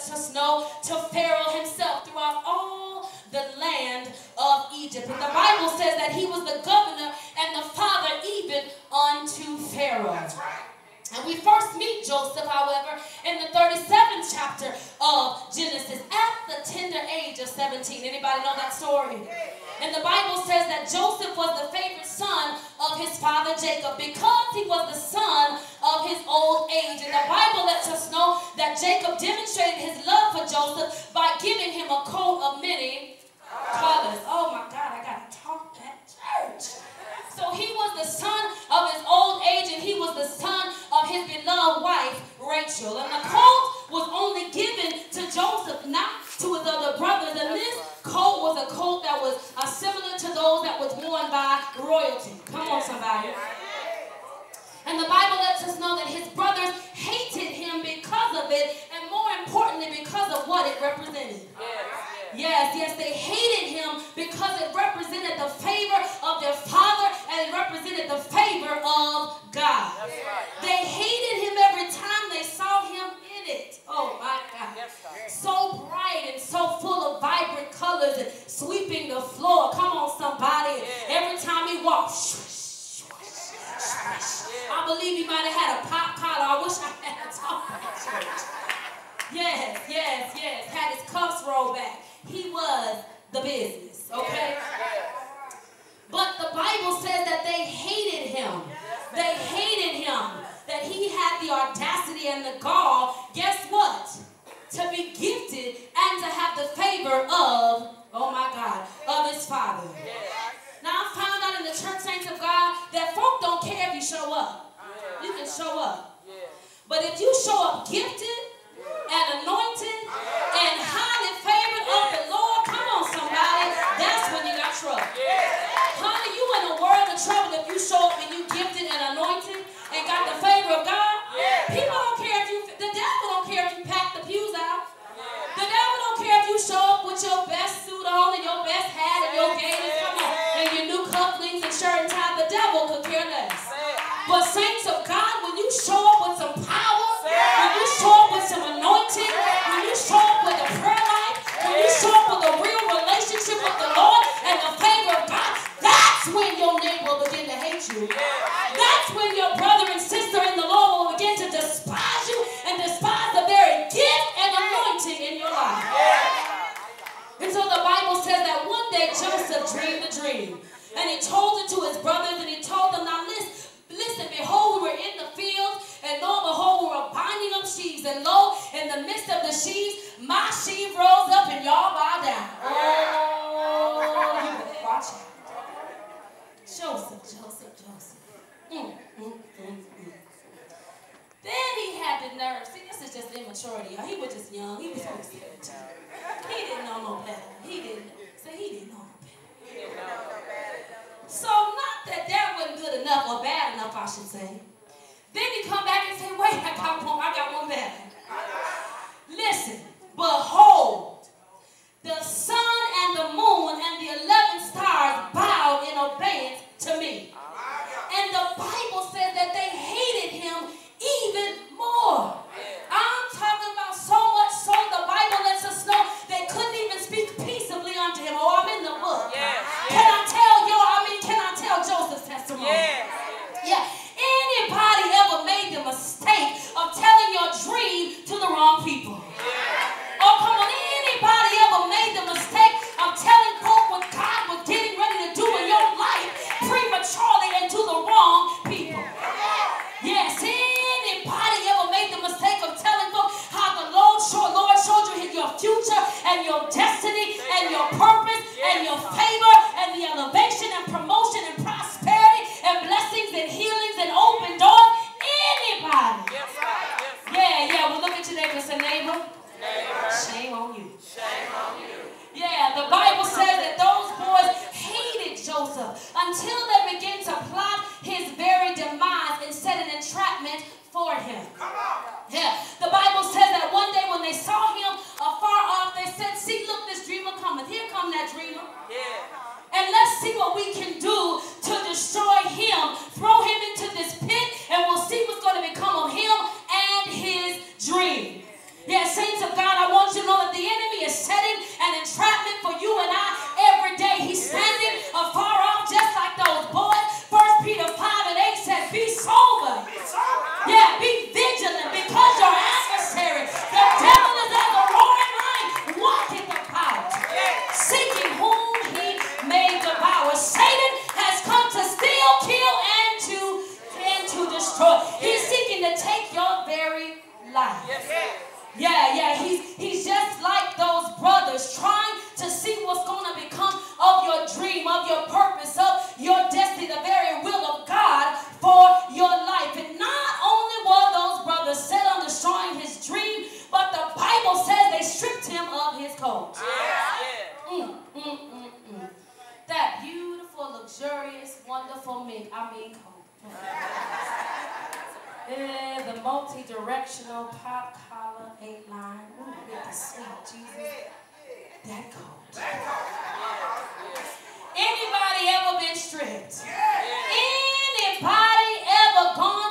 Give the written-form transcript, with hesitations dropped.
lets us know, to Pharaoh himself throughout all the land of Egypt. And the Bible says that he was the governor and the father even unto Pharaoh. That's right. And we first meet Joseph, however, in the 37th chapter of Genesis at the tender age of 17. Anybody know that story? And the Bible says that Joseph was the favorite son of his father Jacob because he was the son of his old age. And the Bible lets us know that Jacob demonstrated his love for Joseph by giving him a coat of many colors. Oh my God, I got to talk at church. So he was the son of his old age, and he was the son of his beloved wife, Rachel. And the coat was only given to Joseph, not to his other brothers. And this coat was a coat that was similar to those that was worn by royalty. Come on, somebody. And the Bible lets us know that his brothers hated him because of it, and more importantly, because of what it represented. Yes, they hated him because it represented the favor of their father, and it represented the favor of God. They hated him every time they saw him in it. Oh my God. So bright and so full of vibrant colors and sweeping the floor. Come on, somebody. Every time he walked, I believe he might have had a pop collar. I wish I had a top hat. Yes. Had his cuffs rolled back. He was the business, okay? But the Bible says that they hated him. They hated him. That he had the audacity and the gall, guess what? To be gifted and to have the favor of, oh my God, of his father. Now I found out in the church, saints of God, that folk don't care if you show up. You can show up. But if you show up gifted and anointed and highly favored of the Lord, come on somebody, that's when you got trouble. Honey, you in a world of trouble if you show up and you gifted and anointed and got the favor of God. People don't care if you, the devil don't care if you pack the pews out. The devil don't care if you show up with your best suit on and your best hat and your gaiters, come on, and your new cufflinks and shirt and tie. The devil could care less. But saints of God, when you show up with some power, when you show up with some anointing, when you show up with a prayer life, when you show up with a real relationship with the Lord and the favor of God, that's when your neighbor will begin to hate you. That's when your brother and sister in the Lord will begin to despise you and despise the very gift and anointing in your life. And so the Bible says that one day Joseph dreamed a dream. And he told it to his brothers, and he told them, now listen, behold, we were in the field, and lo and behold, we were binding up sheaves. And lo, in the midst of the sheaves, my sheaf rose up, and y'all bow down. Oh, you better watch it. Joseph. Then he had the nerve. See, this is just immaturity. He was just young. He was supposed to be 17. He didn't know no better. He didn't know no better. So not that wasn't good enough or bad enough, I should say. Then he come back and say, wait, I got one better. Listen, behold, the sun and the moon and the 11 stars bowed in obedience to me. And the Bible says that they hated him even more. I'm talking about so much so the Bible lets us know they couldn't even speak peaceably unto him. Oh, I'm in the book. Can I tell Joseph's testimony? Anybody ever made the mistake of telling your dream to the wrong people? Oh, come on. Anybody ever made the mistake of telling folk what God was getting ready to do in your life prematurely and to the wrong people? Yes. Anybody ever made the mistake of telling folk how the Lord showed you your future and your destiny and your purpose and your favor and the elevation and promotion and prosperity and blessings and healings and open doors? Anybody? Well, look at your neighbor and say, neighbor, shame on you. Yeah, the Bible says that those boys hated Joseph until they began to plot his very demise and set an entrapment for him. Yeah, the Bible says that one day when they saw him afar off, they said, see, look, this dreamer cometh. Here come that dreamer. And let's see what we can do to destroy him. Throw him into this pit, and we'll see what's going to become of him and his dream. Yeah, saints of God, I want life. Yeah, he's just like those brothers trying to see what's going to become of your dream, of your purpose, of your destiny, the very will of God for your life. And not only were those brothers set on destroying his dream, but the Bible says they stripped him of his coat. That beautiful, luxurious, wonderful coat. Yeah, the multi-directional pop collar 8-line. Ooh, with the sweet Jesus. That coat. Anybody ever been stripped? Anybody ever gone